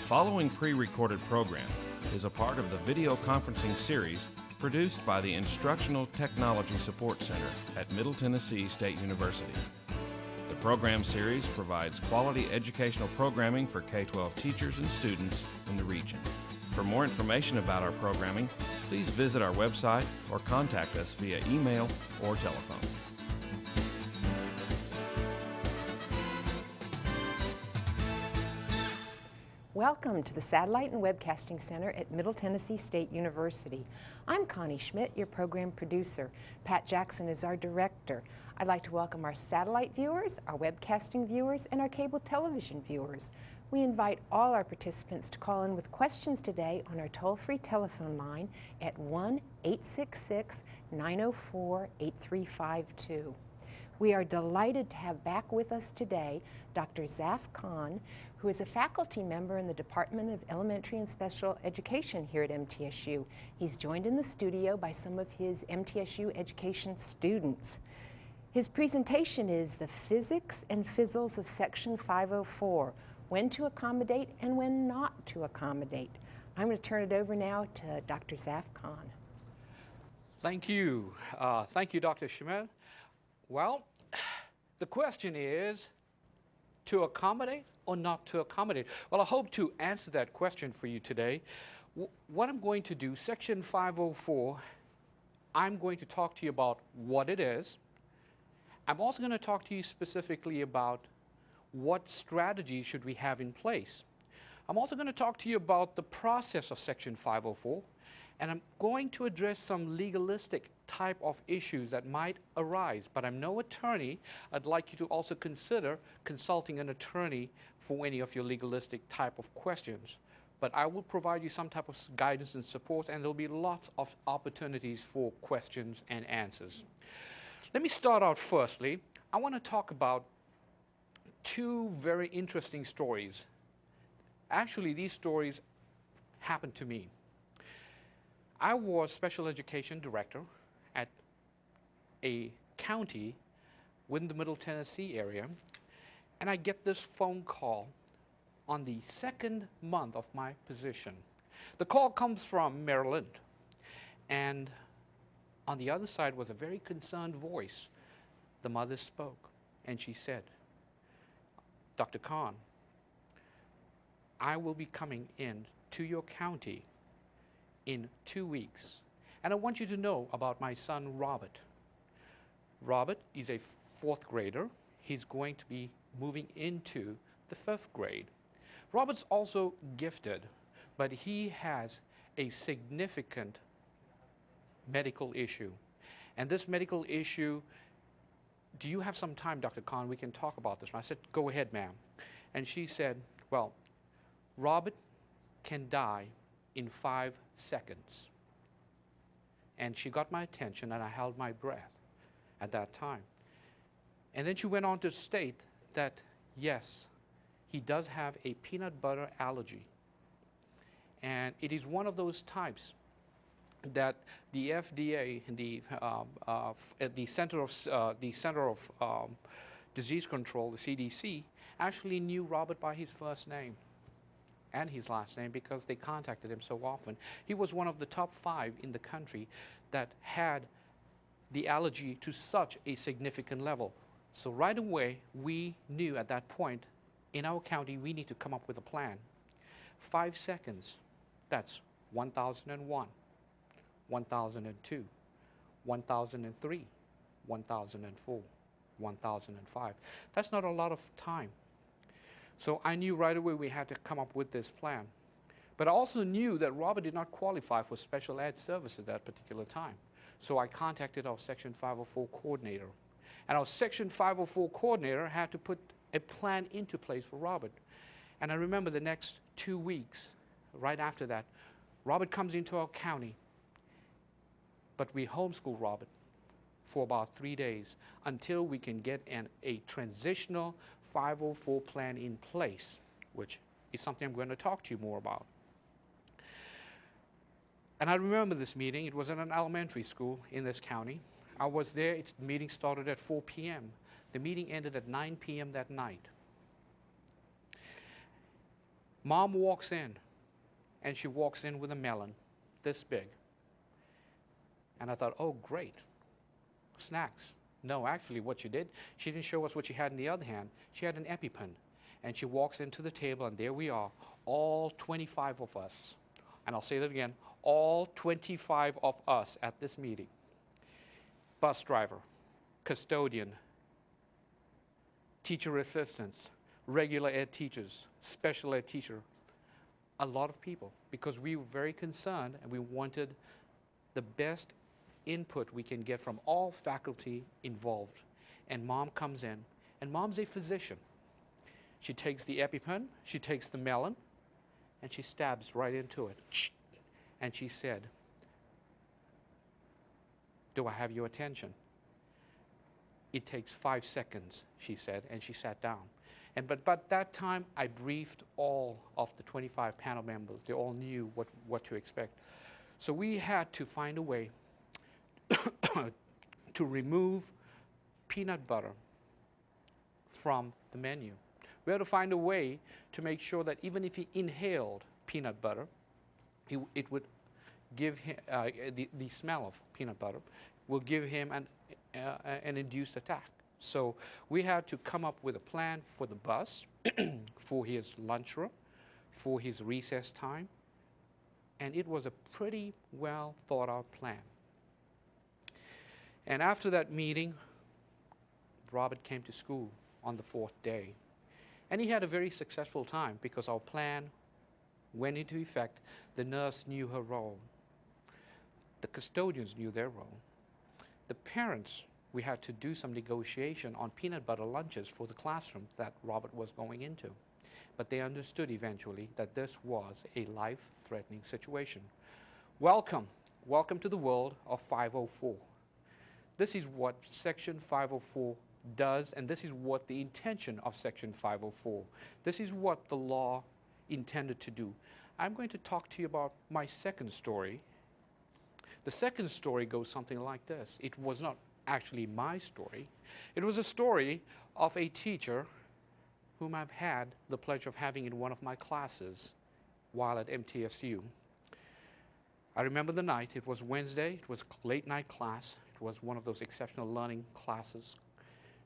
following pre-recorded program is a part of the video conferencing series produced by the Instructional Technology Support Center at Middle Tennessee State University. The program series provides quality educational programming for K-12 teachers and students in the region. For more information about our programming, please visit our website or contact us via email or telephone. Welcome to the Satellite and Webcasting Center at Middle Tennessee State University. I'm Connie Schmidt, your program producer. Pat Jackson is our director. I'd like to welcome our satellite viewers, our webcasting viewers, and our cable television viewers. We invite all our participants to call in with questions today on our toll-free telephone line at 1-866-904-8352. We are delighted to have back with us today Dr. Zaf Khan, who is a faculty member in the Department of Elementary and Special Education here at MTSU. He's joined in the studio by some of his MTSU education students. His presentation is the Fizzics and Fizzles of Section 504, when to accommodate and when not to accommodate. I'm going to turn it over now to Dr. Zaf Khan. Thank you. Thank you, Dr. Schmidt. Well, the question is, to accommodate or not to accommodate? Well, I hope to answer that question for you today. What I'm going to do, Section 504, I'm going to talk to you about what it is. I'm also going to talk to you specifically about what strategies should we have in place. I'm also going to talk to you about the process of Section 504, and I'm going to address some legalistic type of issues that might arise, but I'm no attorney. I'd like you to also consider consulting an attorney for any of your legalistic type of questions. But I will provide you some type of guidance and support, and there'll be lots of opportunities for questions and answers. Let me start out firstly. I want to talk about two very interesting stories. Actually, these stories happened to me. I was special education director at a county within the Middle Tennessee area, and I get this phone call on the second month of my position. The call comes from Maryland, and on the other side was a very concerned voice. The mother spoke, and she said, "Dr. Khan, I will be coming in to your county in 2 weeks, and I want you to know about my son, Robert. Robert is a 4th grader. He's going to be moving into the 5th grade. Robert's also gifted, but he has a significant medical issue. And this medical issue, do you have some time, Dr. Khan? We can talk about this." And I said, "Go ahead, ma'am." And she said, "Well, Robert can die in 5 seconds. And she got my attention, and I held my breath at that time. And then she went on to state that, yes, he does have a peanut butter allergy. And it is one of those types that the FDA, the Center of Disease Control, the CDC, actually knew Robert by his first name and his last name because they contacted him so often. He was one of the top 5 in the country that had the allergy to such a significant level. So right away, we knew at that point, in our county, we need to come up with a plan. 5 seconds, that's 1001, 1002, 1003, 1004, 1005. That's not a lot of time. So I knew right away we had to come up with this plan. But I also knew that Robert did not qualify for special ed service at that particular time. So I contacted our Section 504 coordinator. And our Section 504 coordinator had to put a plan into place for Robert. And I remember the next 2 weeks, right after that, Robert comes into our county, but we homeschool Robert for about 3 days until we can get a transitional 504 plan in place, which is something I'm going to talk to you more about. And I remember this meeting. It was in an elementary school in this county. I was there. The meeting started at 4 p.m. The meeting ended at 9 p.m. that night. Mom walks in, and she walks in with a melon this big. And I thought, oh, great, snacks. No, actually what she did, she didn't show us what she had in the other hand. She had an EpiPen. And she walks into the table, and there we are, all 25 of us. And I'll say that again, all 25 of us at this meeting. Bus driver, custodian, teacher assistants, regular ed teachers, special ed teacher, a lot of people, because we were very concerned and we wanted the best input we can get from all faculty involved. And Mom comes in, and Mom's a physician. She takes the EpiPen, she takes the melon, and she stabs right into it. And she said, do I have your attention? It takes 5 seconds, she said, and she sat down. And but that time, I briefed all of the 25 panel members. They all knew what to expect. So we had to find a way to remove peanut butter from the menu. We had to find a way to make sure that even if he inhaled peanut butter, it would give him, the smell of peanut butter will give him an induced attack. So we had to come up with a plan for the bus, for his lunchroom, for his recess time, and it was a pretty well thought out plan. And after that meeting, Robert came to school on the 4th day. And he had a very successful time because our plan went into effect. The nurse knew her role. The custodians knew their role. The parents, we had to do some negotiation on peanut butter lunches for the classroom that Robert was going into. But they understood eventually that this was a life-threatening situation. Welcome to the world of 504. This is what Section 504 does, and this is what the intention of Section 504. This is what the law intended to do. I'm going to talk to you about my second story. The second story goes something like this. It was not actually my story. It was a story of a teacher whom I've had the pleasure of having in one of my classes while at MTSU. I remember the night. It was Wednesday. It was late night class. It was one of those exceptional learning classes.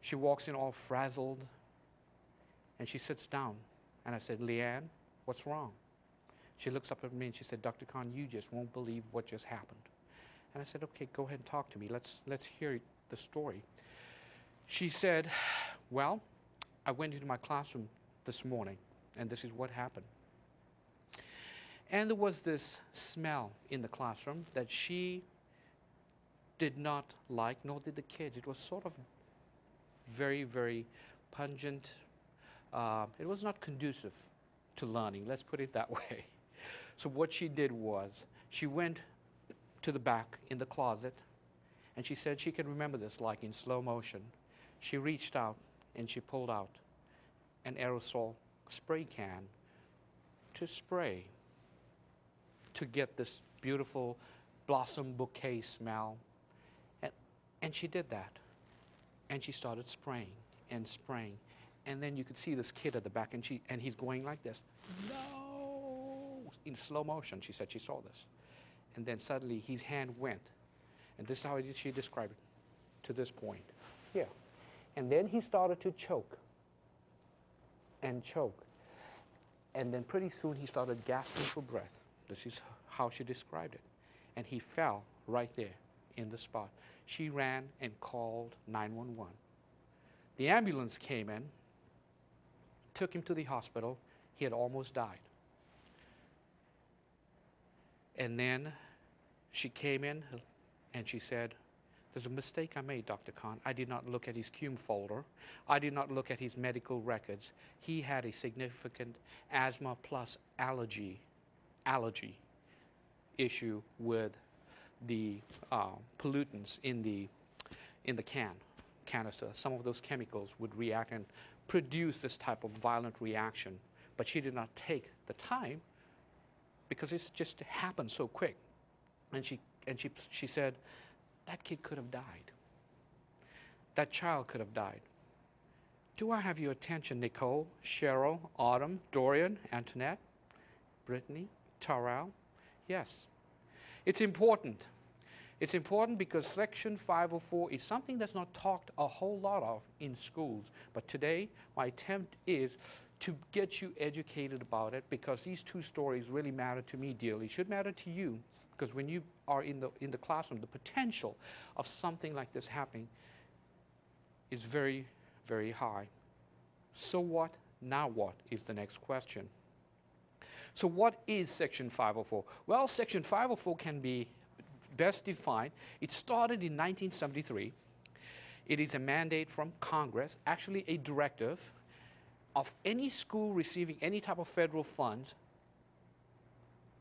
She walks in all frazzled, and she sits down. And I said, Leanne, what's wrong? She looks up at me and she said, Dr. Khan, you just won't believe what just happened. And I said, okay, go ahead and talk to me. Let's hear the story. She said, well, I went into my classroom this morning, and this is what happened. And there was this smell in the classroom that she did not like, nor did the kids. It was sort of very, very pungent. It was not conducive to learning, let's put it that way. So what she did was, she went to the back in the closet, and she said she could remember this like in slow motion. She reached out and she pulled out an aerosol spray can to spray, to get this beautiful blossom bouquet smell. And she did that. And she started spraying and spraying. And then you could see this kid at the back, and he's going like this. No! In slow motion, she said she saw this. And then suddenly his hand went. And this is how she described it, to this point. Here. And then he started to choke. And choke. And then pretty soon he started gasping for breath. This is how she described it. And he fell right there in the spot. She ran and called 911. The ambulance came in, took him to the hospital. He had almost died. And then she came in and she said, there's a mistake I made, Dr. Khan. I did not look at his cum folder. I did not look at his medical records. He had a significant asthma plus allergy issue with the pollutants in the canister. Some of those chemicals would react and produce this type of violent reaction. But she did not take the time because it's just happened so quick. And she said, that kid could have died. That child could have died. Do I have your attention, Nicole, Cheryl, Autumn, Dorian, Antoinette? Brittany, Tarell? Yes. It's important. It's important because Section 504 is something that's not talked a whole lot of in schools. But today, my attempt is to get you educated about it, because these two stories really matter to me dearly. Should matter to you, because when you are in the classroom, the potential of something like this happening is very, very high. So what? Now what is the next question. So what is Section 504? Well, Section 504 can be best defined. It started in 1973. It is a mandate from Congress, actually a directive of any school receiving any type of federal funds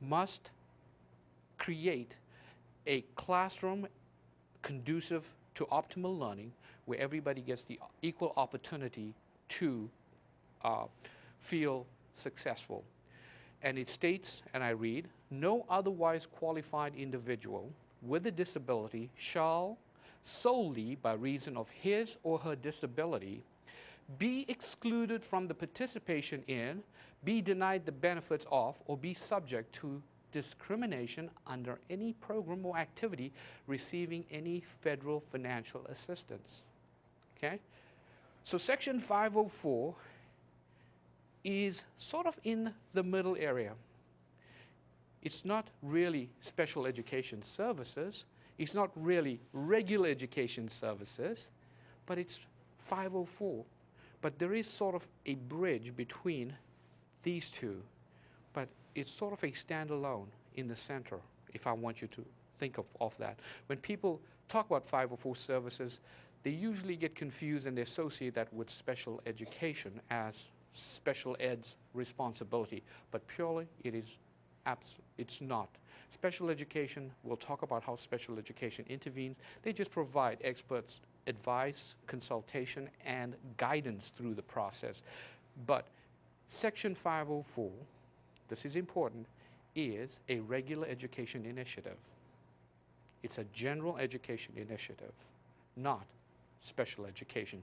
must create a classroom conducive to optimal learning, where everybody gets the equal opportunity to feel successful. And it states, and I read, no otherwise qualified individual with a disability shall, solely by reason of his or her disability, be excluded from the participation in, be denied the benefits of, or be subject to discrimination under any program or activity receiving any federal financial assistance. Okay? So Section 504 is sort of in the middle area. It's not really special education services. It's not really regular education services, but it's 504. But there is sort of a bridge between these two, but it's sort of a standalone in the center, if I want you to think of that. When people talk about 504 services, they usually get confused and they associate that with special education as special ed's responsibility, but purely it's not. Special education, we'll talk about how special education intervenes. They just provide experts advice, consultation, and guidance through the process. But Section 504, this is important, is a regular education initiative. It's a general education initiative, not special education.